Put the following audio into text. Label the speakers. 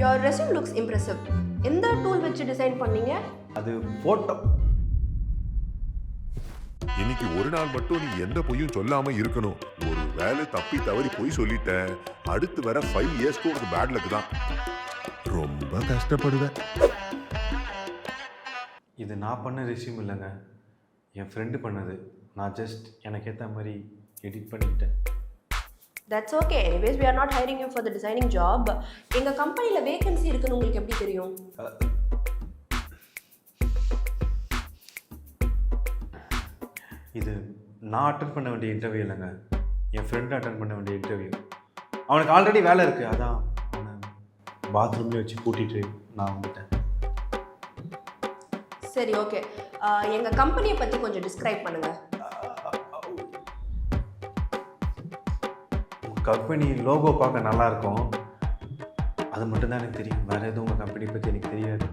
Speaker 1: Your resume looks impressive. எந்த tool வச்சு design பண்ணீங்க?
Speaker 2: அது ஃபோட்டோ.
Speaker 3: இன்னைக்கு ஒரு நாள் மட்டும் நீ எந்த பொய்யும் சொல்லாம இருக்கணும். ஒரு வேலை தப்பி தவறி பொய் சொல்லிட்ட, அடுத்து வர 5 இயர்ஸ்க்கு உனக்கு பேட் லக் தான். ரொம்ப கஷ்டப்படுவேன்.
Speaker 2: இது நான் பண்ண ரெஸ்யூம் இல்லைங்க, என் ஃப்ரெண்டு பண்ணது. நான் ஜஸ்ட் எனக்கு ஏற்ற மாதிரி எடிட் பண்ணிக்கிட்டேன்.
Speaker 1: That's okay. Anyways, we are not hiring you for the designing job. எங்க கம்பெனில வேகன்சி இருக்குன்னு உங்களுக்கு எப்படி தெரியும்?
Speaker 2: இது நான் அட்டன் பண்ண வேண்டிய இன்டர்வியூ இல்லைங்க, என் ஃப்ரெண்டு அட்டன் பண்ண வேண்டிய இன்டர்வியூ. அவனுக்கு ஆல்ரெடி வேலை இருக்குது, அதான் அவனை பாத்ரூம்லேயே வச்சு கூட்டிகிட்டு நான் வந்துட்டேன்.
Speaker 1: சரி, ஓகே. எங்க கம்பெனியை பற்றி கொஞ்சம் டிஸ்கிரைப் பண்ணுங்க.
Speaker 2: உங்கள் கம்பெனி லோகோ பார்க்க நல்லாயிருக்கும், அது மட்டும்தான் எனக்கு தெரியும். வேறு எதுவும் உங்கள் கம்பெனி பற்றி எனக்கு தெரியாது.